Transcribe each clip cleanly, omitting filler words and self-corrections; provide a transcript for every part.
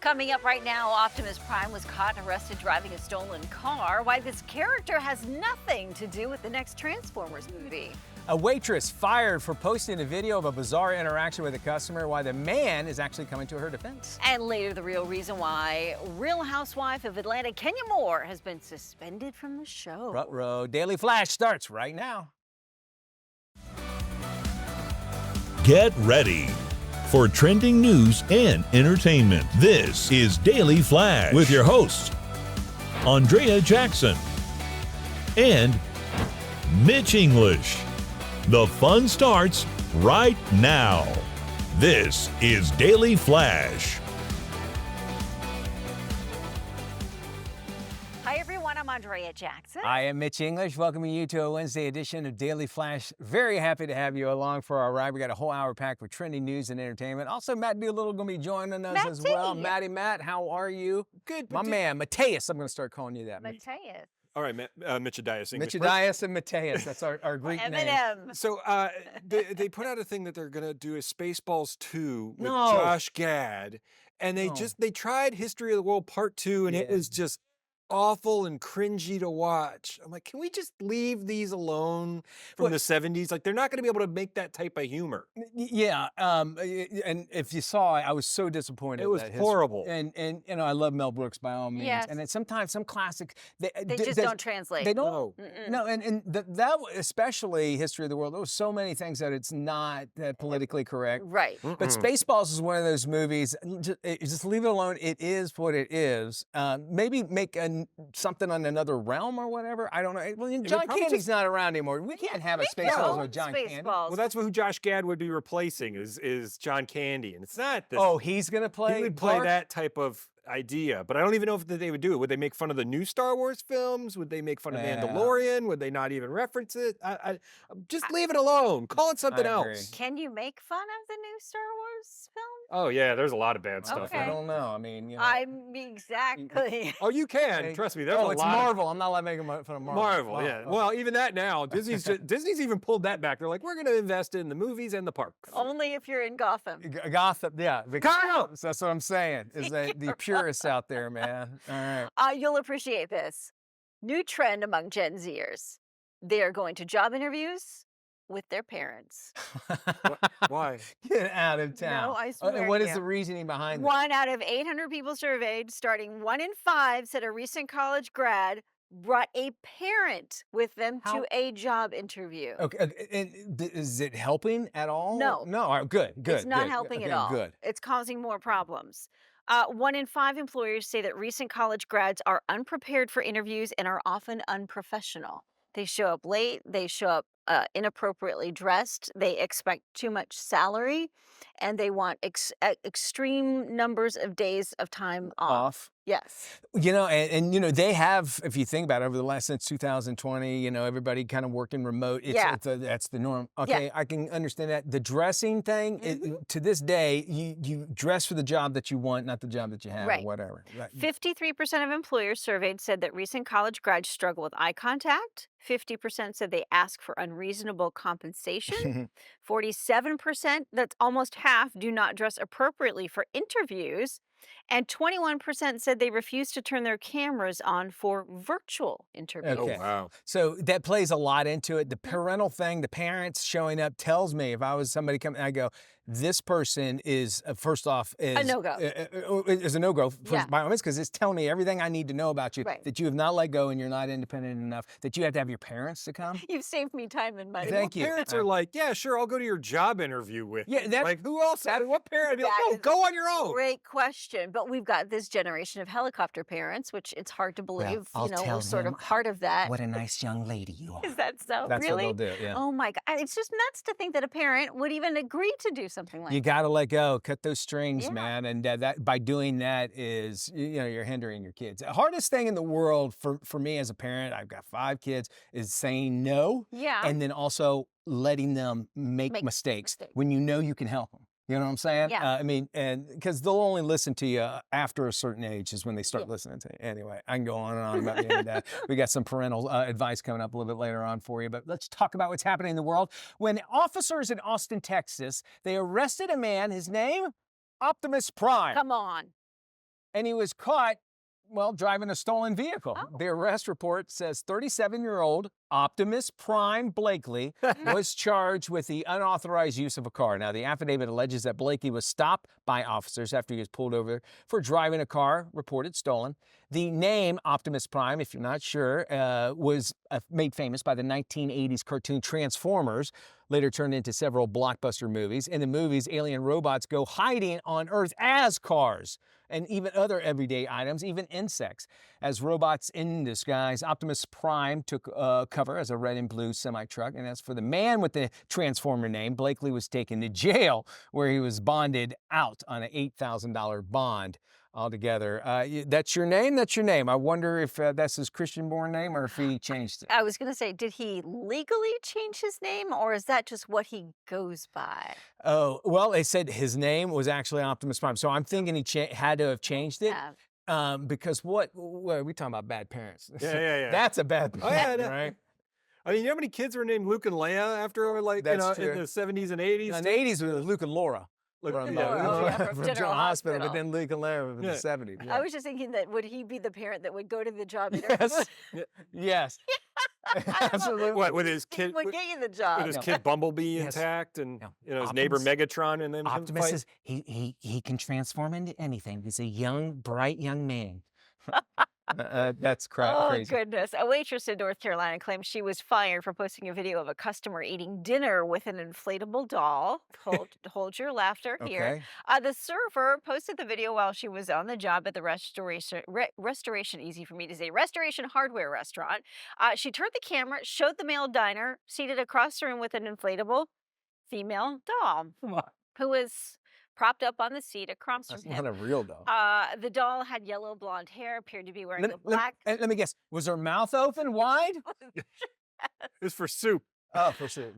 Coming up right now, Optimus Prime was caught and arrested driving a stolen car. Why this character has nothing to do with the next Transformers movie. A waitress fired for posting a video of a bizarre interaction with a customer, why the man is actually coming to her defense. And later, the real reason why Real Housewife of Atlanta, Kenya Moore, has been suspended from the show. Ruh-roh. Daily Flash starts right now. Get ready for trending news and entertainment. This is Daily Flash with your hosts, Andrea Jackson and Mitch English. The fun starts right now. This is Daily Flash. Hi, everyone. I'm Andrea Jackson. I am Mitch English, welcoming you to a Wednesday edition of Daily Flash. Very happy to have you along for our ride. We got a whole hour packed with trending news and entertainment. Also, Matt Doolittle going to be joining us as well. Matt, how are you? Good. My man, Mateus. I'm going to start calling you that. Mateus. All right, Mitchadias. Mitchadias and Mateus. That's our Greek name. M&M. So they put out a thing that they're gonna do a Spaceballs 2 with No. Josh Gad, and they tried History of the World Part 2, and it was just awful and cringy to watch. I'm like, can we just leave these alone from the 70s? Like, they're not going to be able to make that type of humor. Yeah, and if you saw it, I was so disappointed. It was that horrible. And you know, I love Mel Brooks by all means. Yes. And then sometimes some classic They just don't translate. They don't. No. No, and that especially History of the World. There was so many things that it's not politically correct. Right. But Spaceballs is one of those movies. Just leave it alone. It is what it is. Maybe make something on another realm or whatever. I don't know. Well, John probably Candy's not around anymore. We can't have a Spaceballs with John Candy. Spaceballs. Well, that's who Josh Gad would be replacing is John Candy, and it's not this. Oh, he's gonna play. He would play Bart? that type of idea, but I don't even know if they would do it. Would they make fun of the new Star Wars films? Would they make fun of Mandalorian? Would they not even reference it? I just leave it alone. Call it something agree. else. Can you make fun of the new Star Wars film? Oh yeah, there's a lot of bad stuff. Okay. I don't know. I mean, you know. I'm exactly. Oh, you can. Trust me. There's a it's lot Marvel. I'm not allowed making fun of of Marvel. Marvel. Wow. Yeah. Well, even that now, Disney's even pulled that back. They're like, we're going to invest in the movies and the parks. Only if you're in Gotham. Gotham, yeah. Chicago! That's what I'm saying. Is that the purists out there, man? All right. You'll appreciate this. New trend among Gen Zers. They are going to job interviews with their parents. Why? Get out of town. No, I swear And what to is you. the reasoning behind it? 1 out of 800 people surveyed, starting 1 in 5, said a recent college grad brought a parent with them to a job interview. Okay, and is it helping at all? No. No. All right, good. It's not good. helping at Okay, all. Good. It's causing more problems. 1 in 5 employers say that recent college grads are unprepared for interviews and are often unprofessional. They show up late, they show up inappropriately dressed, they expect too much salary, and they want extreme numbers of days of time off. Yes. You know, and you know, they have, if you think about it, over the last, since 2020, you know, everybody kind of working remote. That's the norm. Okay, I can understand that. The dressing thing, to this day, you dress for the job that you want, not the job that you have or whatever. Right. 53% of employers surveyed said that recent college grads struggle with eye contact. 50% said they ask for unreasonable compensation. 47%, that's almost half, do not dress appropriately for interviews. And 21% said they refuse to turn their cameras on for virtual interviews. Okay. Oh, wow. So that plays a lot into it. The parental thing, the parents showing up tells me, if I was somebody coming, I go, this person is, first off, is A no-go. Is a no-go, Yeah. by all means, because it's telling me everything I need to know about you, Right. that you have not let go and you're not independent enough, that you have to have your parents to come. You've saved me time and money. Thank you. Parents are like, yeah, sure, I'll go to your job interview with Yeah, you. that's- like, who else? What parent would be like, That no, is go on your own. Great question. But we've got this generation of helicopter parents, which it's hard to believe, I'll we're tell sort him of part of that. What a nice young lady you are. Is that so? That's really? what they'll do, yeah. Oh my God. It's just nuts to think that a parent would even agree to do something like You that. got to let go, cut those strings, Yeah. man. And that by doing that is, you know, you're hindering your kids. The hardest thing in the world for me as a parent, I've got 5 kids, is saying no. Yeah. And then also letting them make mistakes when you know you can help them. You know what I'm saying? Yeah. I mean, and because they'll only listen to you after a certain age is when they start listening to you. Anyway, I can go on and on about the end of that. We got some parental advice coming up a little bit later on for you, but let's talk about what's happening in the world. When officers in Austin, Texas, they arrested a man, his name, Optimus Prime. Come on. and he was caught, well, driving a stolen vehicle. Oh. The arrest report says 37-year-old Optimus Prime Blakely was charged with the unauthorized use of a car. Now, the affidavit alleges that Blakely was stopped by officers after he was pulled over for driving a car reported stolen. The name Optimus Prime, if you're not sure, was made famous by the 1980s cartoon Transformers, later turned into several blockbuster movies. In the movies, alien robots go hiding on Earth as cars and even other everyday items, even insects. As robots in disguise, Optimus Prime took cover as a red and blue semi-truck. And as for the man with the Transformer name, Blakely was taken to jail, where he was bonded out on an $8,000 bond altogether. That's your name? That's your name. I wonder if that's his Christian-born name or if he changed it. I was going to say, did he legally change his name, or is that just what he goes by? Oh, well, they said his name was actually Optimus Prime. So I'm thinking he had to have changed it. Yeah. Because what are we talking about? Bad parents. Yeah. That's a bad Oh, yeah, parent, right? I mean, you know how many kids were named Luke and Leia after, like, That's in true. the 70s and 80s? In the 80s, it was Luke and Laura. From, From General General Hospital, but Hospital. then Luke and Leia in the 70s. I was just thinking that would he be the parent that would go to the job interview? Yes. Yes. Absolutely. What, with his kid? would get you the job. With his kid Bumblebee Yes. intact, and No. his neighbor Optimus- Megatron, and then him Optimus fight? is he can transform into anything. He's a young, bright young man. That's Oh, crazy. goodness. A waitress in North Carolina claims she was fired for posting a video of a customer eating dinner with an inflatable doll. Hold your laughter here. Okay. The server posted the video while she was on the job at the restoration, easy for me to say, Restoration Hardware restaurant. She turned the camera, showed the male diner seated across the room with an inflatable female doll Come on. who was propped up on the seat across That's from not him. a real doll. The doll had yellow blonde hair, appeared to be wearing a Let black. me guess. Was her mouth open wide? It's for soup. Oh, for sure.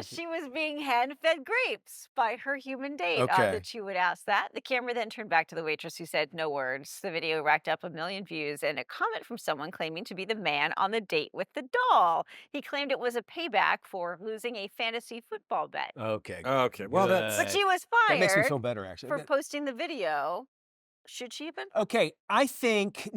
She was being hand-fed grapes by her human date. Okay. That she would ask that. The camera then turned back to the waitress, who said no words. The video racked up 1 million views, and a comment from someone claiming to be the man on the date with the doll. He claimed it was a payback for losing a fantasy football bet. Okay. Okay, well, that's... But she was That makes me feel fired better, actually. for posting the video. Should she have been? Okay, I think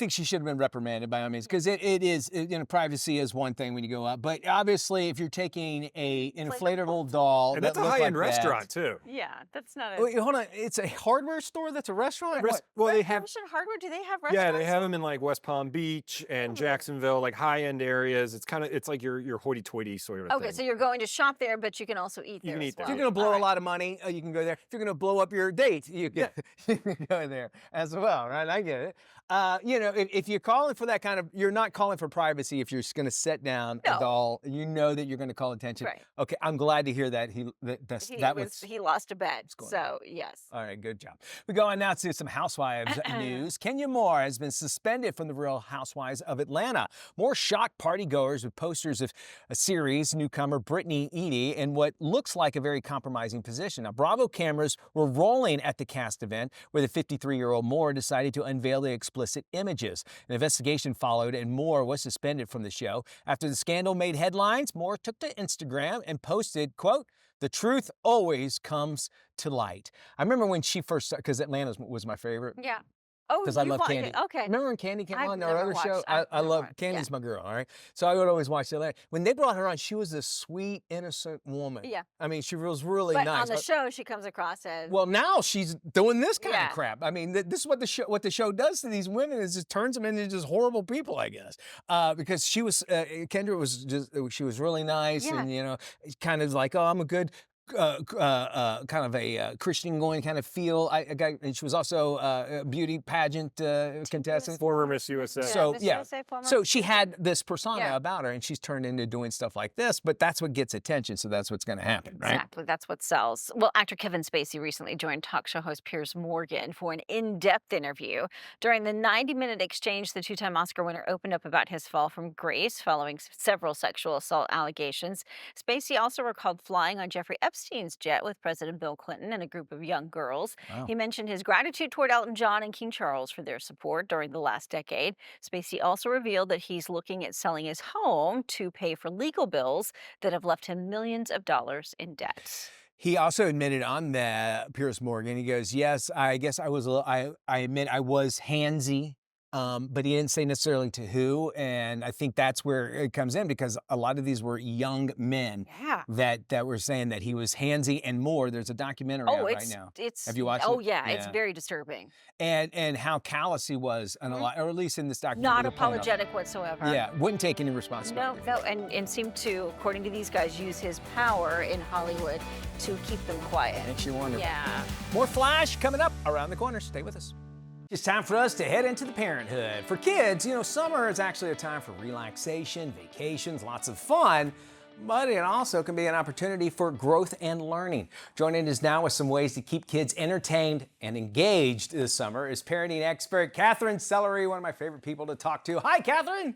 she should have been reprimanded by all means, because it is, privacy is one thing when you go up, but obviously if you're taking an inflatable doll, And that's a that looked high-end like that- restaurant, too. Yeah, that's not a. Wait, hold on, it's a hardware store that's a restaurant? Well, they have... Restoration Hardware, do they have Yeah, restaurants? they have them in, like, West Palm Beach and Jacksonville, like, high-end areas. It's like your hoity-toity sort of Okay, thing. so you're going to shop there, but you can also eat You there. can as eat there. well. If you're going to blow All a right. lot of money, you can go there. If you're going to blow up your date, you can, you can go there as well, right? I get it. If you're calling for that kind of, you're not calling for privacy if you're just going to set down a No. doll, you know that you're going to call attention. Right. Okay, I'm glad to hear that He was he lost a bet. going So yes. all right, good job. We go on now to some Housewives news. Kenya Moore has been suspended from the Real Housewives of Atlanta. More shocked partygoers with posters of a series newcomer Brittany Edie in what looks like a very compromising position. Now, Bravo cameras were rolling at the cast event where the 53-year-old Moore decided to unveil the explicit images. An investigation followed, and Moore was suspended from the show. After the scandal made headlines, Moore took to Instagram and posted, quote, "The truth always comes to light." I remember when she first started, because Atlanta was my favorite. Yeah. Oh, Because I you love wa- Candy. Okay. Remember when Candy came I've on never our other show? watched- I I've never love watched, Candy's yeah. my girl, all right? So I would always watch Atlanta. When they brought her on, she was this sweet, innocent woman. Yeah. I mean, she was really But nice. on the show, she comes across as Well, now she's doing this kind Yeah. of crap. I mean, this is what the show does to these women is it turns them into just horrible people, I guess. Because she was Kendra was she was really nice Yeah. and kind of like, oh, I'm a good kind of a Christian going kind of feel. And she was also a beauty pageant contestant. Former Miss USA. So, Miss yeah. USA former? So she had this persona Yeah. about her, and she's turned into doing stuff like this. But that's what gets attention, so that's what's going to happen, right? Exactly. That's what sells. Well, actor Kevin Spacey recently joined talk show host Piers Morgan for an in-depth interview. During the 90-minute exchange, the two-time Oscar winner opened up about his fall from grace following several sexual assault allegations. Spacey also recalled flying on Jeffrey Epstein's jet with President Bill Clinton and a group of young girls. Wow. He mentioned his gratitude toward Elton John and King Charles for their support during the last decade. Spacey also revealed that he's looking at selling his home to pay for legal bills that have left him millions of dollars in debt. He also admitted on that, Piers Morgan, he goes, "Yes, I guess I was a little I admit I was handsy," but he didn't say necessarily to who, and I think that's where it comes in because a lot of these were young men Yeah. that were saying that he was handsy and more. There's a documentary Oh, out right now. it's Have you watched oh it? yeah, it's Yeah. very disturbing. And how callous he was and a Mhm. lot, or at least in this documentary Not they're playing up. apologetic whatsoever. Yeah, wouldn't take any No, responsibility no, for it. and seemed to, according to these guys, use his power in Hollywood to keep them quiet. Makes you wonder. Yeah. More Flash coming up around the corner. Stay with us. It's time for us to head into the parenthood. For kids, summer is actually a time for relaxation, vacations, lots of fun, but it also can be an opportunity for growth and learning. Joining us now with some ways to keep kids entertained and engaged this summer is parenting expert Catherine Sellery, one of my favorite people to talk to. Hi, Catherine.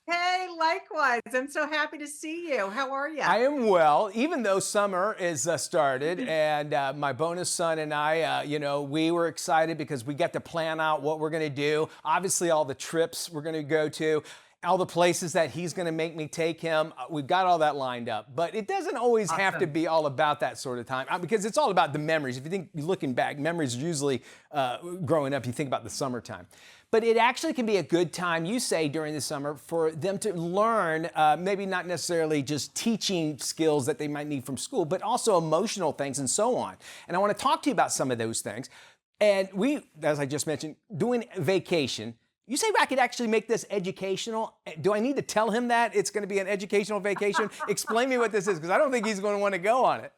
Hey, likewise. I'm so happy to see you. How are you? I am well, even though summer is started, and my bonus son and I, we were excited because we got to plan out what we're going to do. Obviously, all the trips we're going to go to, all the places that he's going to make me take him. We've got all that lined up, but it doesn't always have to be all about that sort of time because it's all about the memories. If you think, looking back, memories are usually growing up, you think about the summertime. But it actually can be a good time, you say, during the summer for them to learn, maybe not necessarily just teaching skills that they might need from school, but also emotional things and so on. And I want to talk to you about some of those things. And we, as I just mentioned, doing vacation. You say I could actually make this educational. Do I need to tell him that it's going to be an educational vacation? Explain me what this is, because I don't think he's going to want to go on it.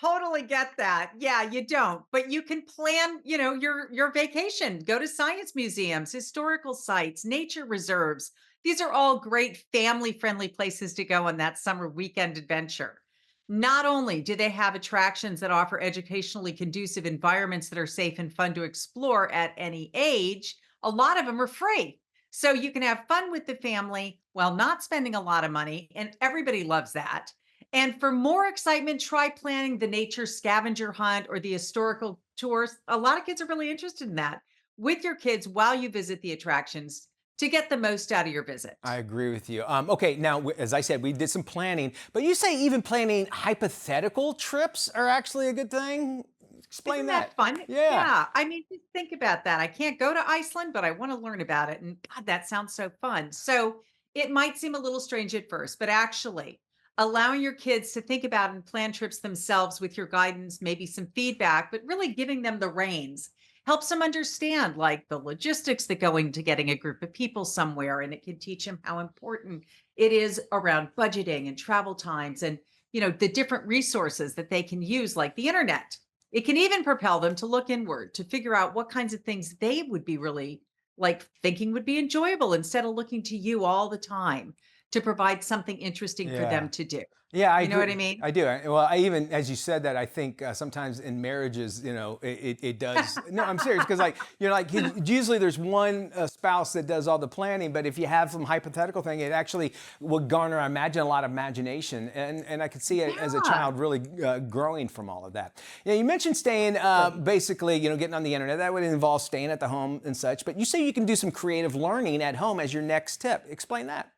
Totally get that. Yeah, you don't, but you can plan, your vacation. Go to science museums, historical sites, nature reserves. These are all great family-friendly places to go on that summer weekend adventure. Not only do they have attractions that offer educationally conducive environments that are safe and fun to explore at any age, a lot of them are free. So you can have fun with the family while not spending a lot of money, and everybody loves that. And for more excitement, try planning the nature scavenger hunt or the historical tours. A lot of kids are really interested in that with your kids while you visit the attractions to get the most out of your visit. I agree with you. Okay, now, as I said, we did some planning, but you say even planning hypothetical trips are actually a good thing? Explain Isn't that. that fun? Yeah. Yeah. I mean, just think about that. I can't go to Iceland, but I want to learn about it. And God, that sounds so fun. So it might seem a little strange at first, but actually, allowing your kids to think about and plan trips themselves with your guidance, maybe some feedback, but really giving them the reins helps them understand like the logistics that go into getting a group of people somewhere. And it can teach them how important it is around budgeting and travel times and, the different resources that they can use, like the internet. It can even propel them to look inward to figure out what kinds of things they would be really like thinking would be enjoyable instead of looking to you all the time to provide something interesting for Yeah. them to do. Yeah, I You know what agree. I mean? I do. Well, I even, as you said that, I think sometimes in marriages, it does. No, I'm serious because, usually there's one spouse that does all the planning, but if you have some hypothetical thing, it actually will garner, I imagine, a lot of imagination, and I could see it as a Yeah. child really growing from all of that. You mentioned staying, basically, getting on the internet. That would involve staying at the home and such, but you say you can do some creative learning at home as your next tip. Explain that.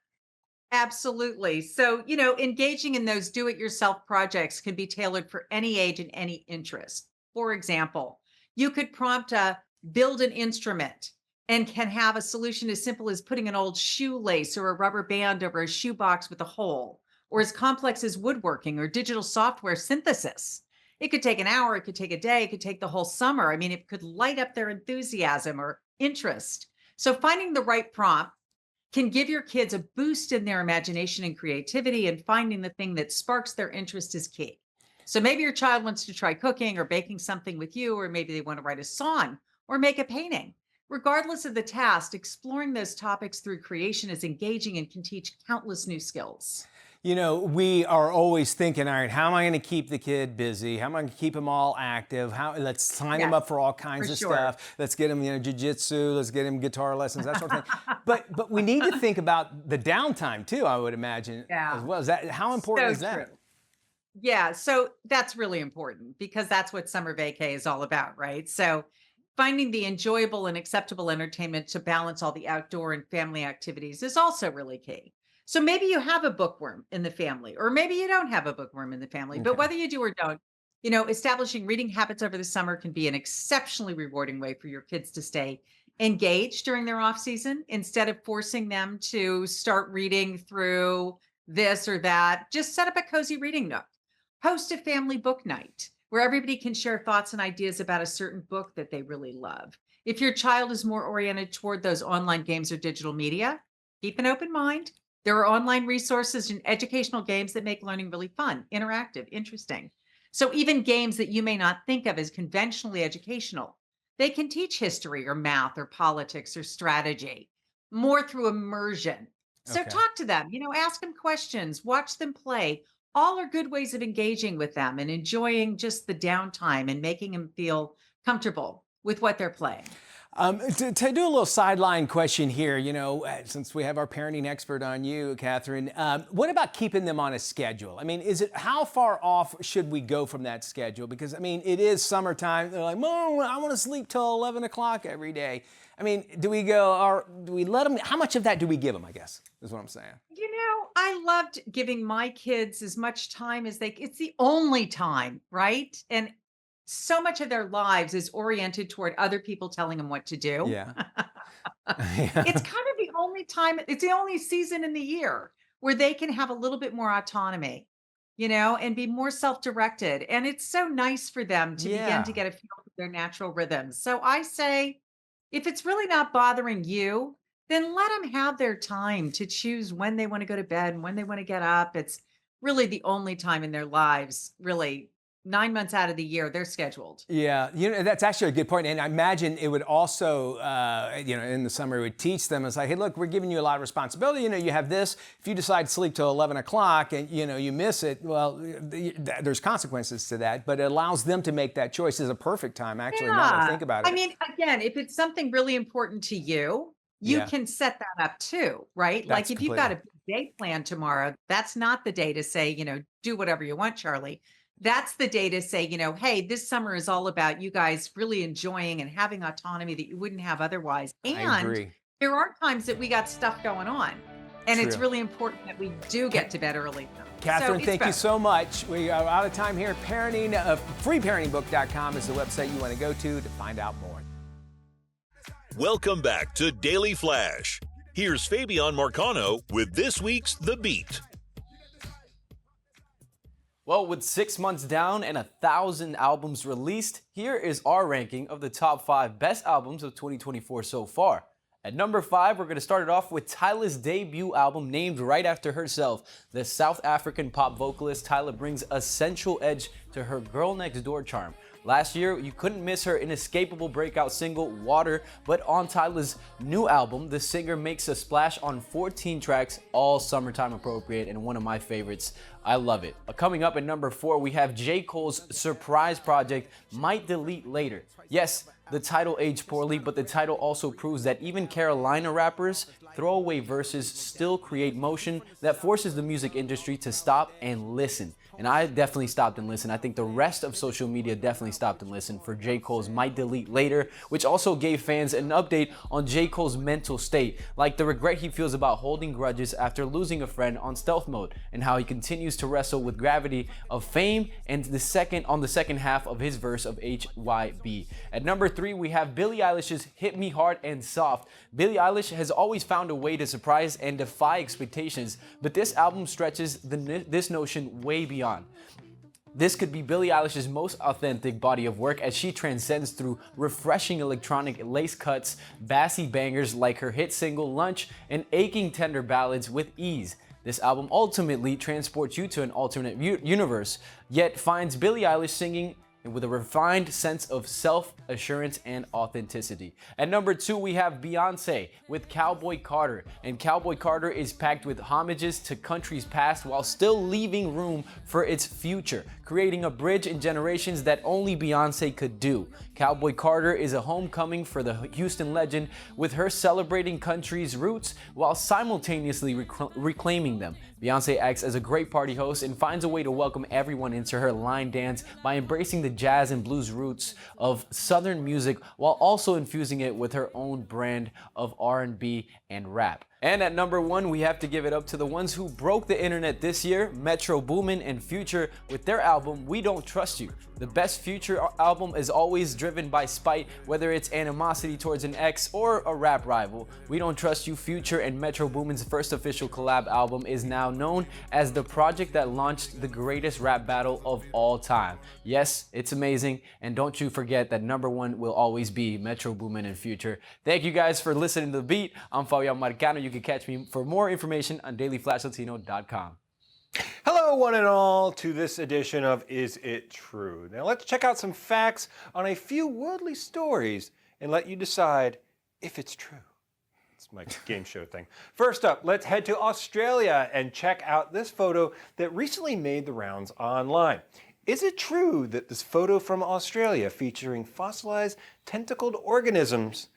Absolutely. So, engaging in those do it yourself projects can be tailored for any age and any interest. For example, you could prompt a build an instrument and can have a solution as simple as putting an old shoelace or a rubber band over a shoebox with a hole, or as complex as woodworking or digital software synthesis. It could take an hour, it could take a day, it could take the whole summer. I mean, it could light up their enthusiasm or interest. So, finding the right prompt can give your kids a boost in their imagination and creativity, and finding the thing that sparks their interest is key. So maybe your child wants to try cooking or baking something with you, or maybe they want to write a song or make a painting. Regardless of the task, exploring those topics through creation is engaging and can teach countless new skills. We are always thinking, all right, how am I going to keep the kid busy? How am I going to keep them all active? Let's sign them Yes, up for all kinds for of sure. stuff. Let's get them, jujitsu. Let's get them guitar lessons, that sort of thing. But we need to think about the downtime too, I would imagine, Yeah. as well. How important So is that? true. Yeah, so that's really important because that's what summer vacay is all about, right? So finding the enjoyable and acceptable entertainment to balance all the outdoor and family activities is also really key. So maybe you have a bookworm in the family, or maybe you don't have a bookworm in the family, but Okay. whether you do or don't, establishing reading habits over the summer can be an exceptionally rewarding way for your kids to stay engaged during their off season instead of forcing them to start reading through this or that. Just set up a cozy reading nook. Host a family book night where everybody can share thoughts and ideas about a certain book that they really love. If your child is more oriented toward those online games or digital media, keep an open mind. There are online resources and educational games that make learning really fun, interactive, interesting. So even games that you may not think of as conventionally educational, they can teach history or math or politics or strategy more through immersion. So Okay. talk to them, ask them questions, watch them play. All are good ways of engaging with them and enjoying just the downtime and making them feel comfortable with what they're playing. To do a little sideline question here, since we have our parenting expert on you, Catherine, what about keeping them on a schedule? I mean, how far off should we go from that schedule? Because, I mean, it is summertime. They're like, Mom, I want to sleep till 11 o'clock every day. I mean, do we let them, how much of that do we give them, I guess, is what I'm saying. I loved giving my kids as much time as it's the only time, right? And so much of their lives is oriented toward other people telling them what to do. Yeah. It's kind of the only time, it's the only season in the year where they can have a little bit more autonomy, and be more self-directed. And it's so nice for them to begin to Yeah. get a feel for their natural rhythms. So I say, if it's really not bothering you, then let them have their time to choose when they want to go to bed and when they want to get up. It's really the only time in their lives, really 9 months out of the year, they're scheduled. Yeah, that's actually a good point. And I imagine it would also, in the summer, it would teach them, it's like, hey, look, we're giving you a lot of responsibility. You have this. If you decide to sleep till 11 o'clock and, you miss it, well, there's consequences to that. But it allows them to make that choice. Is a perfect time, actually, now that I think about it. I mean, again, if it's something really important to you, you Yeah. can set that up too, right? That's Like if you've got a completely- big day plan tomorrow, that's not the day to say, do whatever you want, Charlie. That's the day to say, hey, this summer is all about you guys really enjoying and having autonomy that you wouldn't have otherwise. I And agree. there are times that we got stuff going on. And it's True. really important that we do get to bed early. Catherine, it's thank you both. so much. We are out of time here. Freeparentingbook.com is the website you want to go to find out more. Welcome back to Daily Flash. Here's Fabian Marcano with this week's The Beat. Well, with 6 months down and 1,000 albums released, here is our ranking of the top 5 best albums of 2024 so far. At number 5, we're going to start it off with Tyla's debut album named right after herself. The South African pop vocalist Tyla brings a sensual edge to her girl next door charm. Last year, you couldn't miss her inescapable breakout single, Water, but on Tyla's new album, the singer makes a splash on 14 tracks, all summertime appropriate and one of my favorites. I love it. Coming up at number 4, we have J. Cole's surprise project, Might Delete Later. Yes, the title aged poorly, but the title also proves that even Carolina rappers' throwaway verses still create motion that forces the music industry to stop and listen. And I definitely stopped and listened. I think the rest of social media definitely stopped and listened for J. Cole's Might Delete Later, which also gave fans an update on J. Cole's mental state, like the regret he feels about holding grudges after losing a friend on stealth mode, and how he continues to wrestle with gravity of fame and the second half of his verse of HYB. At number 3, we have Billie Eilish's Hit Me Hard and Soft. Billie Eilish has always found a way to surprise and defy expectations, but this album stretches this notion way beyond. This could be Billie Eilish's most authentic body of work as she transcends through refreshing electronic lace cuts, bassy bangers like her hit single Lunch, and aching tender ballads with ease. This album ultimately transports you to an alternate universe, yet finds Billie Eilish singing with a refined sense of self-assurance and authenticity. At number 2, we have Beyonce with Cowboy Carter. And Cowboy Carter is packed with homages to country's past while still leaving room for its future, creating a bridge in generations that only Beyonce could do. Cowboy Carter is a homecoming for the Houston legend, with her celebrating country's roots while simultaneously reclaiming them. Beyonce acts as a great party host and finds a way to welcome everyone into her line dance by embracing the jazz and blues roots of Southern music while also infusing it with her own brand of R&B and rap. And at number 1, we have to give it up to the ones who broke the internet this year, Metro Boomin and Future, with their album, We Don't Trust You. The best Future album is always driven by spite, whether it's animosity towards an ex or a rap rival. We Don't Trust You, Future and Metro Boomin's first official collab album, is now known as the project that launched the greatest rap battle of all time. Yes, it's amazing, and don't you forget that number 1 will always be Metro Boomin and Future. Thank you guys for listening to The Beat. I'm Fabian Marcano. You can catch me for more information on dailyflashlatino.com. Hello, one and all, to this edition of Is It True? Now let's check out some facts on a few worldly stories and let you decide if it's true. It's my game show thing. First up, let's head to Australia and check out this photo that recently made the rounds online. Is it true that this photo from Australia featuring fossilized tentacled organisms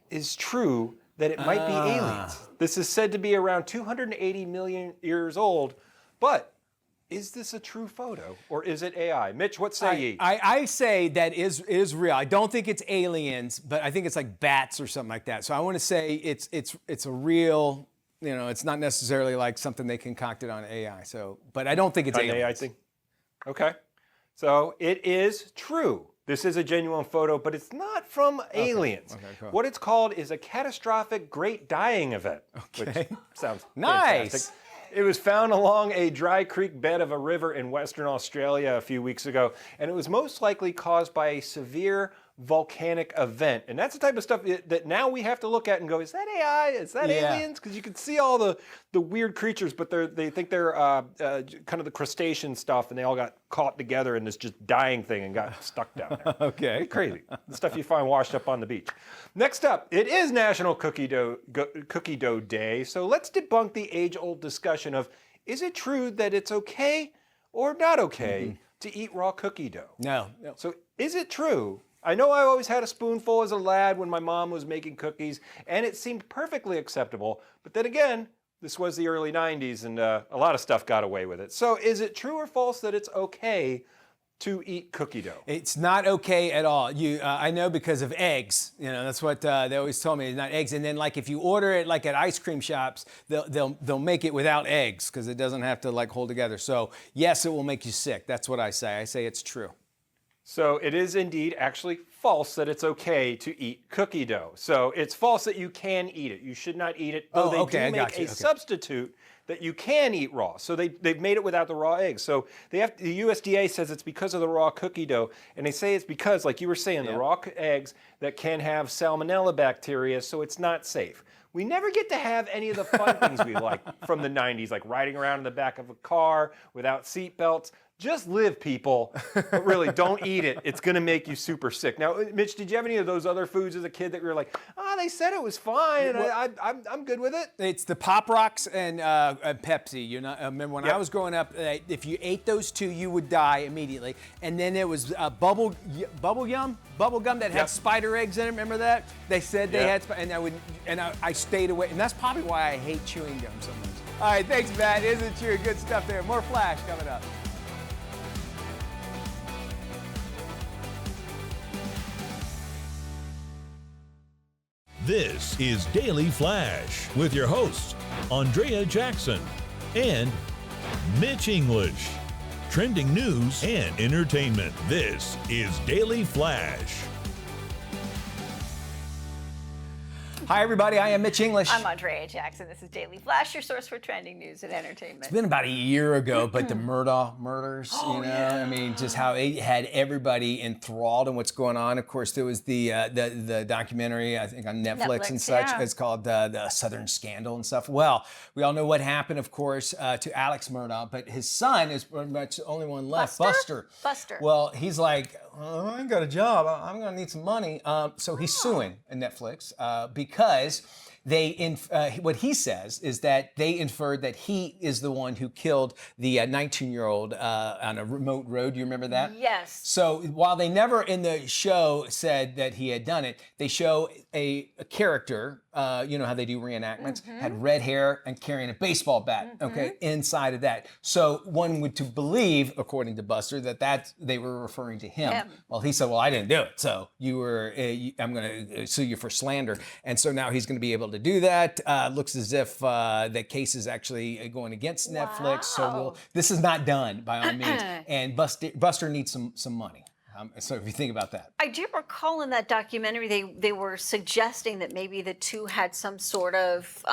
is true that it might be aliens? This is said to be around 280 million years old, but is this a true photo or is it AI? Mitch, what say ye? I say that is real. I don't think it's aliens, but I think it's like bats or something like that. So I want to say it's a real, it's not necessarily like something they concocted on AI. So, but I don't think it's aliens. AI thing. Okay. So it is true. This is a genuine photo, but it's not from aliens. Okay, cool. What it's called is a catastrophic great dying event, Okay. which sounds Nice. fantastic. It was found along a dry creek bed of a river in Western Australia a few weeks ago, and it was most likely caused by a severe volcanic event. And that's the type of stuff that now we have to look at and go, is that AI? Is that aliens? Because you can see all the weird creatures, but they think they're kind of the crustacean stuff, and they all got caught together in this just dying thing and got stuck down there. Okay. Crazy. The stuff you find washed up on the beach. Next up, it is National Cookie Dough Day, so let's debunk the age-old discussion of, is it true that it's okay or not okay to eat raw cookie dough? No. So is it true? I know I always had a spoonful as a lad when my mom was making cookies, and it seemed perfectly acceptable. But then again, this was the early 90s, and a lot of stuff got away with it. So is it true or false that it's okay to eat cookie dough? It's not okay at all. I know because of eggs. That's what they always told me. Not eggs. And then, like, if you order it like at ice cream shops, they'll make it without eggs because it doesn't have to like hold together. So yes, it will make you sick. That's what I say. I say it's true. So it is indeed actually false that it's okay to eat cookie dough. So it's false that you can eat it. You should not eat it. Though they do make a substitute that you can eat raw. So they've made it without the raw eggs. So the USDA says it's because of the raw cookie dough. And they say it's because, like you were saying, the raw eggs that can have salmonella bacteria, so it's not safe. We never get to have any of the fun things we like from the 90s, like riding around in the back of a car without seat belts. Just live, people, but really don't eat it. It's going to make you super sick. Now, Mitch, did you have any of those other foods as a kid that you were like, they said it was fine, and I'm good with it? It's the Pop Rocks and Pepsi. Remember when I was growing up, if you ate those two, you would die immediately. And then there was bubble gum that had spider eggs in it. Remember that? They said they had, and I stayed away. And that's probably why I hate chewing gum so much. All right, thanks, Matt. Isn't true? Good stuff there. More Flash coming up. This is Daily Flash with your hosts, Andrea Jackson and Mitch English. Trending news and entertainment. This is Daily Flash. Hi, everybody. I am Mitch English. I'm Andrea Jackson. This is Daily Flash, your source for trending news and entertainment. It's been about a year ago, but the Murdaugh murders, I mean, just how it had everybody enthralled in what's going on. Of course, there was the documentary, I think, on Netflix and such. It's called the Southern Scandal and stuff. Well, we all know what happened, of course, to Alex Murdaugh, but his son is pretty much the only one left, Buster. Well, he's like, I ain't got a job. I'm going to need some money. So he's suing Netflix because what he says is that they inferred that he is the one who killed the 19-year-old on a remote road. Do you remember that? Yes. So while they never in the show said that he had done it, they show a character, you know how they do reenactments, Mm-hmm. had red hair and carrying a baseball bat, okay, inside of that. So one would to believe, according to Buster, that they were referring to him. Well, he said, well, I didn't do it. So I'm going to sue you for slander. And so now he's going to be able to do that. Looks as if that case is actually going against Netflix. So this is not done by all means. And Buster needs some money. So if you think about that. I do recall in that documentary they were suggesting that maybe the two had some sort of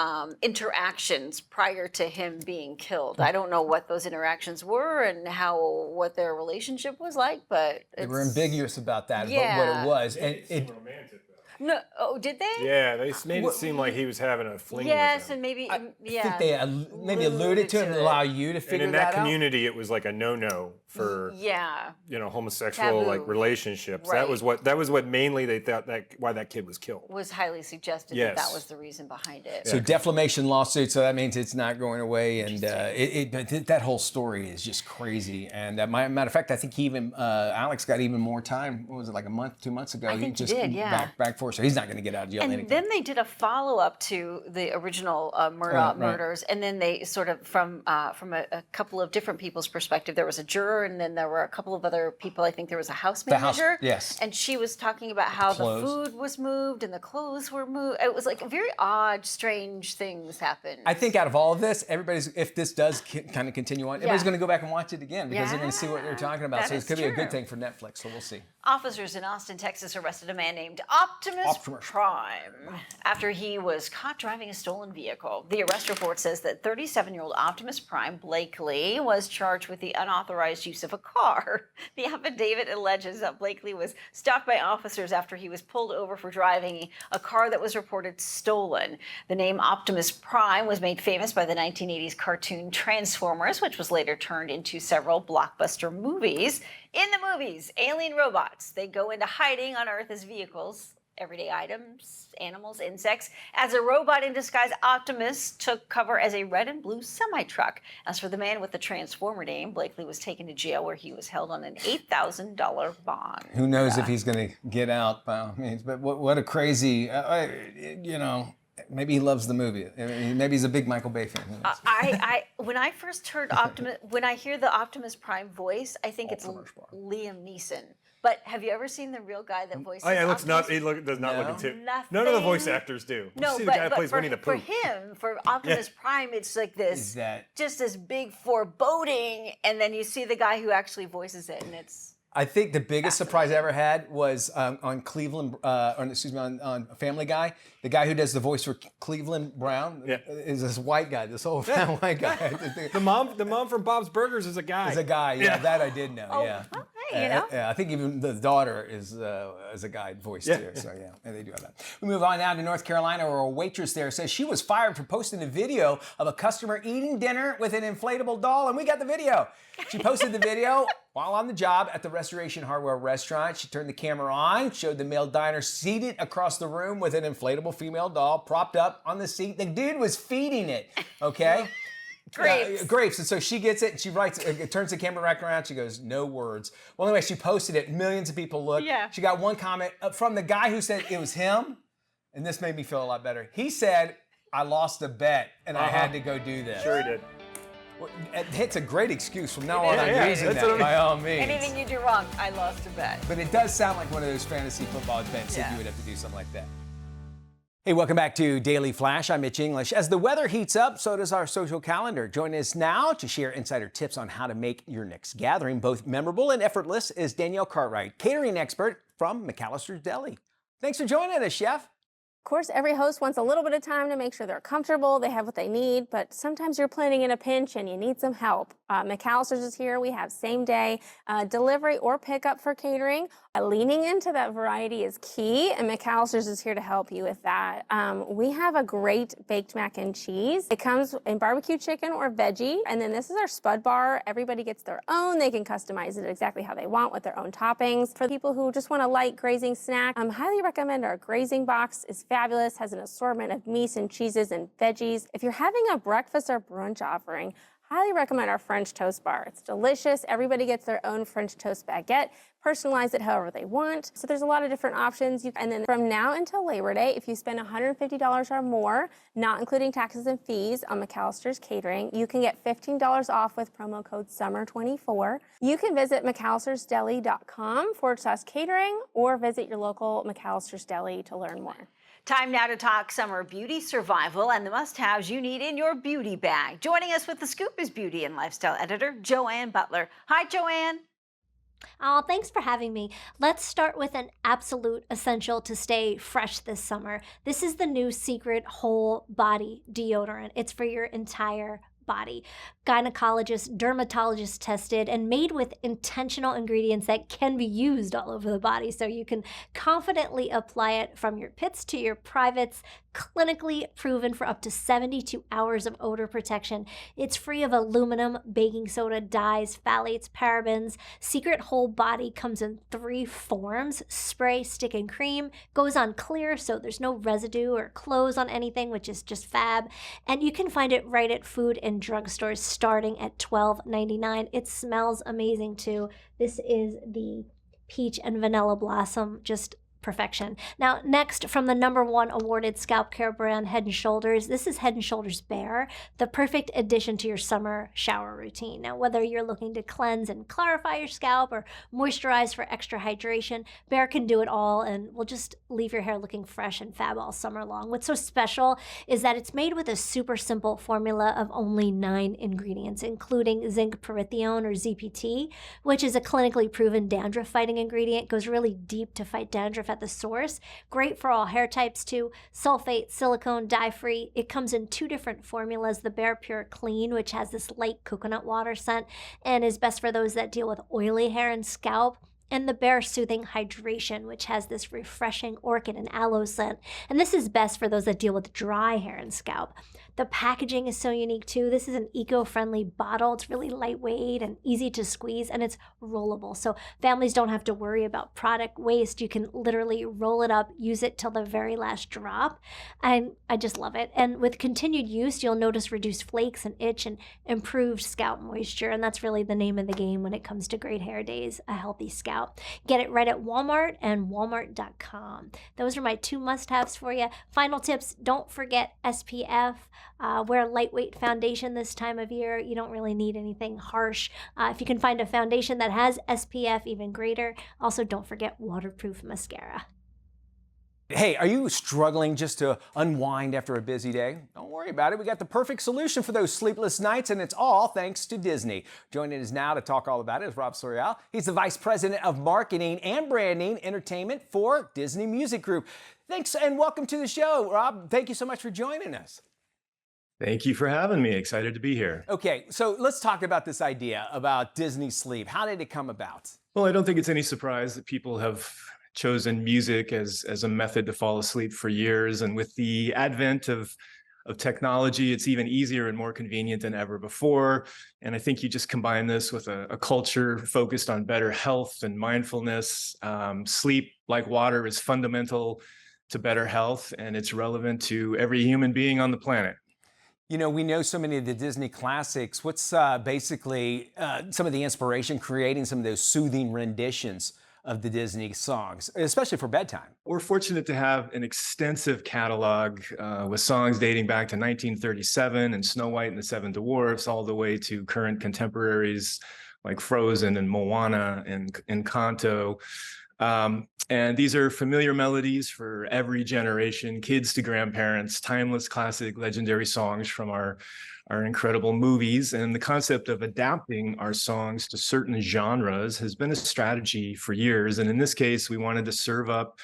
interactions prior to him being killed. I don't know what those interactions were and what their relationship was like, but they were ambiguous about that, Yeah. about what it was. And it romantic, though. no, oh, did they? Yeah, they made it seem like he was having a fling Yes, with him. and maybe I yeah. think they maybe alluded to it and it. allow you to And figure in that that out. community, it was like a no-no for Yeah. homosexual like Taboo. relationships. Right. That was what mainly they thought why that kid was killed. Was highly suggested Yes. that was the reason behind it. So defamation lawsuit, so that means it's not going away, and but that whole story is just crazy. And matter of fact, I think he even Alex got even more time. What was it, like a month, 2 months ago? I think he just did, yeah. back for, so he's not going to get out of jail. And anytime. then they did a follow-up to the original Murdaugh right. murders, and then they sort of, from a couple of different people's perspective, there was a juror, and then there were a couple of other people. I think there was a house manager. Yes. And she was talking about how the Clothes. food was moved and the clothes were moved. It was like very odd, strange things happened. I think out of all of this, if this does kind of continue on, everybody's Yeah. going to go back and watch it again because they're going to see what they're talking about. That So it is could be a good true. thing for Netflix. So we'll see. Officers in Austin, Texas arrested a man named Optimus Prime after he was caught driving a stolen vehicle. The arrest report says that 37-year-old Optimus Prime Blakely was charged with the unauthorized use of a car. The affidavit alleges that Blakely was stopped by officers after he was pulled over for driving a car that was reported stolen. The name Optimus Prime was made famous by the 1980s cartoon Transformers, which was later turned into several blockbuster movies. In the movies, alien robots, they go into hiding on Earth as vehicles, everyday items, animals, insects. As a robot in disguise, Optimus took cover as a red and blue semi-truck. As for the man with the Transformer name, Blakely was taken to jail where he was held on an $8,000 bond. Who knows if he's going to get out by all means? But what a crazy, maybe he loves the movie. I mean, maybe he's a big Michael Bay fan. Who knows? When I first heard Optimus, when I hear the Optimus Prime voice, I think it's Optimus Prime. Liam Neeson. But have you ever seen the real guy that voices Oh yeah, Optimus? does not No. look into. None of the voice Nothing. actors do. No, See the but, guy that but plays for, Winnie the for Pooh. him, for Optimus Prime, it's like this, Is that- just this big foreboding, and then you see the guy who actually voices it, and it's I think the biggest surprise I ever had was on on Family Guy. The guy who does the voice for Cleveland Brown is this white guy, this old white guy. The mom from Bob's Burgers is a guy. Is a guy, yeah, that I did know, yeah. okay, you know. Yeah, I think even the daughter is a guy voice too. So yeah, they do have that. We move on now to North Carolina, where a waitress there says she was fired for posting a video of a customer eating dinner with an inflatable doll, and we got the video. She posted the video while on the job at the Restoration Hardware restaurant. She turned the camera on, showed the male diner seated across the room with an inflatable female doll propped up on the seat. The dude was feeding it, okay? Grapes. Grapes. And so she gets it and she writes, turns the camera back around. She goes, no words. Well, anyway, she posted it. Millions of people looked. Yeah. She got one comment from the guy who said it was him. And this made me feel a lot better. He said, I lost a bet and I had to go do this. Sure he did. Well, it's a great excuse. From now on, is. I'm Yeah, using that's that what I mean. by all means. Anything you do wrong, I lost a bet. But it does sound like one of those fantasy football bets that Yeah. you would have to do something like that. Hey, welcome back to Daily Flash. I'm Mitch English. As the weather heats up, so does our social calendar. Join us now to share insider tips on how to make your next gathering both memorable and effortless is Danielle Cartwright, catering expert from McAllister's Deli. Thanks for joining us, Chef. Of course, every host wants a little bit of time to make sure they're comfortable, they have what they need, but sometimes you're planning in a pinch and you need some help. McAllister's is here. We have same day delivery or pickup for catering. Leaning into that variety is key, and McAllister's is here to help you with that. We have a great baked mac and cheese. It comes in barbecue chicken or veggie, and then this is our spud bar. Everybody gets their own. They can customize it exactly how they want with their own toppings. For people who just want a light grazing snack, highly recommend our grazing box. Is fabulous, has an assortment of meats and cheeses and veggies. If you're having a breakfast or brunch offering, highly recommend our French toast bar. It's delicious. Everybody gets their own French toast baguette, personalize it however they want. So there's a lot of different options. And then from now until Labor Day, if you spend $150 or more, not including taxes and fees on McAllister's Catering, you can get $15 off with promo code SUMMER24. You can visit McAllistersDeli.com/catering or visit your local McAllister's Deli to learn more. Time now to talk summer beauty survival and the must-haves you need in your beauty bag. Joining us with the scoop is beauty and lifestyle editor Joanne Butler. Hi, Joanne. Oh, thanks for having me. Let's start with an absolute essential to stay fresh this summer. This is the new Secret Whole Body Deodorant. It's for your entire body. Gynecologist, dermatologist tested and made with intentional ingredients that can be used all over the body, so you can confidently apply it from your pits to your privates. Clinically proven for up to 72 hours of odor protection. It's free of aluminum, baking soda, dyes, phthalates, parabens. Secret Whole Body comes in 3 forms: spray, stick, and cream. Goes on clear, so there's no residue or clothes on anything, which is just fab. And you can find it right at food and drug stores starting at $12.99. It smells amazing too. This is the peach and vanilla blossom, just perfection. Now, next, from the #1 awarded scalp care brand Head & Shoulders, this is Head & Shoulders Bare, the perfect addition to your summer shower routine. Now, whether you're looking to cleanse and clarify your scalp or moisturize for extra hydration, Bare can do it all and will just leave your hair looking fresh and fab all summer long. What's so special is that it's made with a super simple formula of only 9 ingredients, including zinc pyrithione, or ZPT, which is a clinically proven dandruff fighting ingredient. It goes really deep to fight dandruff at the source. Great for all hair types too. Sulfate, silicone, dye-free. It comes in 2 different formulas: the Bare Pure Clean, which has this light coconut water scent and is best for those that deal with oily hair and scalp, and the Bare Soothing Hydration, which has this refreshing orchid and aloe scent. And this is best for those that deal with dry hair and scalp. The packaging is so unique too. This is an eco-friendly bottle. It's really lightweight and easy to squeeze, and it's rollable. So families don't have to worry about product waste. You can literally roll it up, use it till the very last drop. And I just love it. And with continued use, you'll notice reduced flakes and itch and improved scalp moisture. And that's really the name of the game when it comes to great hair days, a healthy scalp. Get it right at Walmart and walmart.com. Those are my 2 must-haves for you. Final tips: don't forget SPF. Wear a lightweight foundation this time of year. You don't really need anything harsh. If you can find a foundation that has SPF, even greater. Also, don't forget waterproof mascara. Hey, are you struggling just to unwind after a busy day? Don't worry about it. We got the perfect solution for those sleepless nights, and it's all thanks to Disney. Joining us now to talk all about it is Rob Sorial. He's the Vice President of Marketing and Branding Entertainment for Disney Music Group. Thanks and welcome to the show, Rob. Thank you so much for joining us. Thank you for having me. Excited to be here. Okay, so let's talk about this idea about Disney Sleep. How did it come about? Well, I don't think it's any surprise that people have chosen music as a method to fall asleep for years. And with the advent of technology, it's even easier and more convenient than ever before. And I think you just combine this with a culture focused on better health and mindfulness. Sleep, like water, is fundamental to better health, and it's relevant to every human being on the planet. You know, we know so many of the Disney classics. What's basically some of the inspiration creating some of those soothing renditions of the Disney songs, especially for bedtime? We're fortunate to have an extensive catalog with songs dating back to 1937 and Snow White and the Seven Dwarfs, all the way to current contemporaries like Frozen and Moana and Encanto. And these are familiar melodies for every generation, kids to grandparents, timeless classic legendary songs from our incredible movies. And the concept of adapting our songs to certain genres has been a strategy for years. And in this case, we wanted to serve up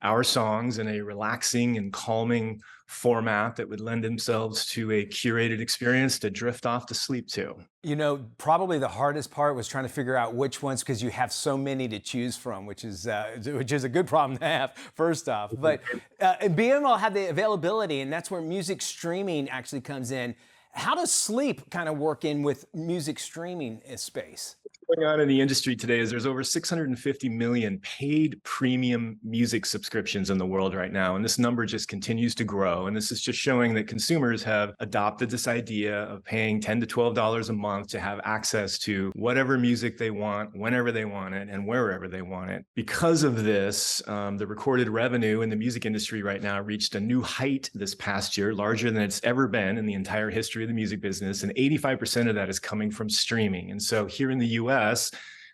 our songs in a relaxing and calming format that would lend themselves to a curated experience to drift off to sleep to. You know, probably the hardest part was trying to figure out which ones, because you have so many to choose from, which is a good problem to have, first off. But and being able to have the availability, and that's where music streaming actually comes in. How does sleep kind of work in with music streaming space? going on in the industry today is there's over 650 million paid premium music subscriptions in the world right now. And this number just continues to grow. And this is just showing that consumers have adopted this idea of paying $10 to $12 a month to have access to whatever music they want, whenever they want it, and wherever they want it. Because of this, the recorded revenue in the music industry right now reached a new height this past year, larger than it's ever been in the entire history of the music business. And 85% of that is coming from streaming. And so here in the US,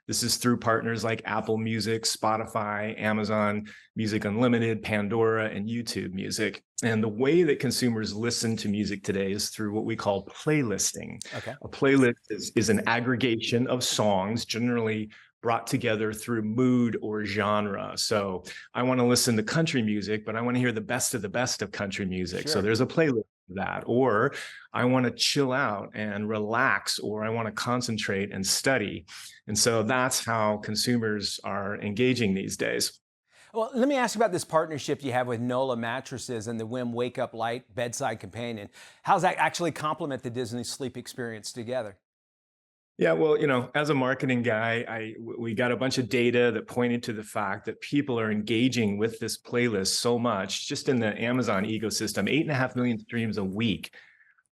this is through partners like Apple Music, Spotify, Amazon Music Unlimited, Pandora, and YouTube Music. And the way that consumers listen to music today is through what we call playlisting. Okay. A playlist is an aggregation of songs, generally brought together through mood or genre. So I want to listen to country music, but I want to hear the best of country music. Sure. So there's a playlist for that. Or I want to chill out and relax, or I want to concentrate and study. And so that's how consumers are engaging these days. Well, let me ask you about this partnership you have with NOLA Mattresses and the WIM Wake Up Light Bedside Companion. How does that actually complement the Disney Sleep experience together? Yeah, well, as a marketing guy, we got a bunch of data that pointed to the fact that people are engaging with this playlist so much. Just in the Amazon ecosystem, 8.5 million streams a week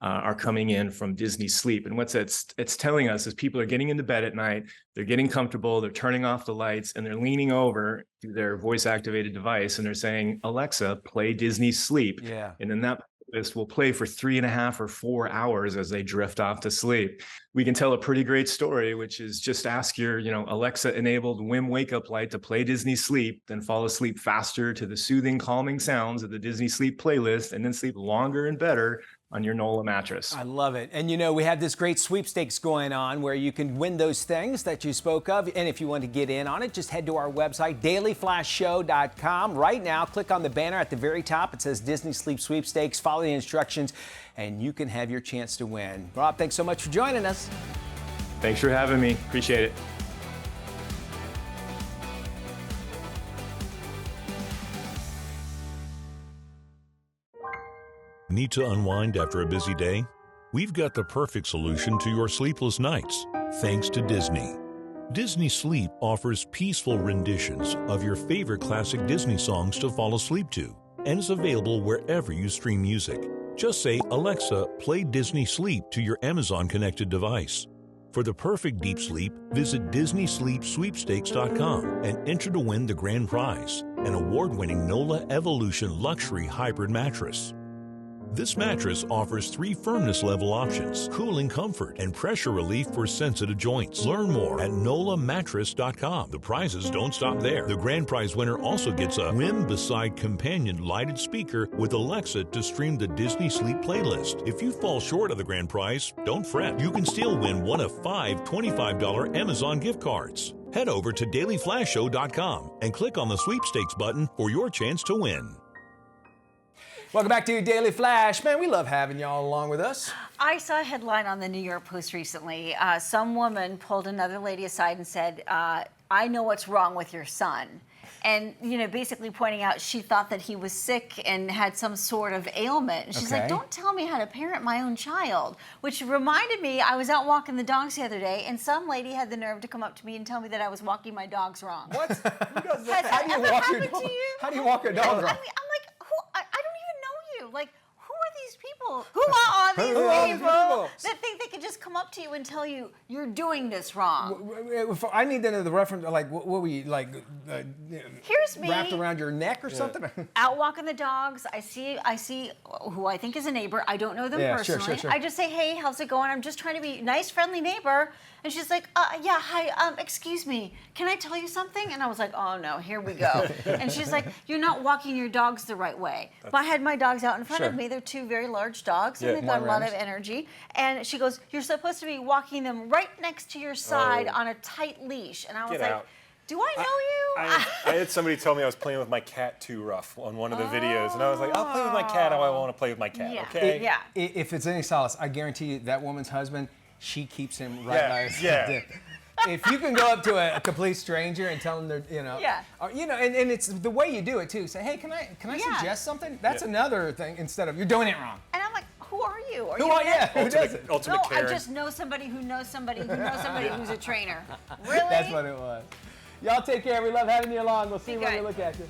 are coming in from Disney Sleep. And what it's telling us is people are getting into bed at night, they're getting comfortable, they're turning off the lights, and they're leaning over to their voice-activated device, and they're saying, Alexa, play Disney Sleep. Yeah. And then that playlist will play for 3.5 or 4 hours as they drift off to sleep. We can tell a pretty great story, which is just ask your, Alexa-enabled WIM wake-up light to play Disney Sleep, then fall asleep faster to the soothing, calming sounds of the Disney Sleep playlist, and then sleep longer and better on your NOLA mattress. I love it. And we have this great sweepstakes going on where you can win those things that you spoke of. And if you want to get in on it, just head to our website, dailyflashshow.com. Right now, click on the banner at the very top. It says Disney Sleep Sweepstakes. Follow the instructions, and you can have your chance to win. Rob, thanks so much for joining us. Thanks for having me. Appreciate it. Need to unwind after a busy day? We've got the perfect solution to your sleepless nights, thanks to Disney. Disney Sleep offers peaceful renditions of your favorite classic Disney songs to fall asleep to, and is available wherever you stream music. Just say, Alexa, play Disney Sleep to your Amazon connected device. For the perfect deep sleep, visit DisneySleepSweepstakes.com and enter to win the grand prize, an award-winning NOLA Evolution Luxury Hybrid Mattress. This mattress offers 3 firmness level options, cooling comfort, and pressure relief for sensitive joints. Learn more at NOLAmattress.com. The prizes don't stop there. The grand prize winner also gets a WIM Beside Companion lighted speaker with Alexa to stream the Disney Sleep playlist. If you fall short of the grand prize, don't fret. You can still win one of 5 $25 Amazon gift cards. Head over to dailyflashshow.com and click on the sweepstakes button for your chance to win. Welcome back to Daily Flash. Man, we love having y'all along with us. I saw a headline on the New York Post recently. Some woman pulled another lady aside and said, I know what's wrong with your son. And, basically pointing out she thought that he was sick and had some sort of ailment. And she's like, don't tell me how to parent my own child. Which reminded me, I was out walking the dogs the other day, and some lady had the nerve to come up to me and tell me that I was walking my dogs wrong. What? Has that ever happened to you? How do you walk a dog wrong? I'm like, I don't even know you. Like, who are these people? Who are these people that think they can just come up to you and tell you you're doing this wrong? I need to know the reference. Like, what were you like? Here's me wrapped around your neck or something. Out walking the dogs. I see who I think is a neighbor. I don't know them personally. Sure. I just say, hey, how's it going? I'm just trying to be a nice, friendly neighbor. And she's like, yeah, hi, excuse me, can I tell you something? And I was like, oh no, here we go. And she's like, you're not walking your dogs the right way. But I had my dogs out in front of me. They're 2 very large dogs, and they've got a lot of energy. And she goes, you're supposed to be walking them right next to your side on a tight leash. And I was like, do I know you? I had somebody tell me I was playing with my cat too rough on one of the videos, and I was like, I'll play with my cat how I want to play with my cat, okay? Yeah. If it's any solace, I guarantee you that woman's husband, she keeps him right by his dick. If you can go up to a complete stranger and tell them they're, and it's the way you do it too. Say, hey, can I suggest something? That's another thing instead of you're doing it wrong. And I'm like, who are you? Are Who you are an you? expert? Who does it? Ultimate No, Karen. I just know somebody who knows somebody who knows somebody who's a trainer. Really? That's what it was. Y'all take care. We love having you along. We'll see Be you when we good. look at you.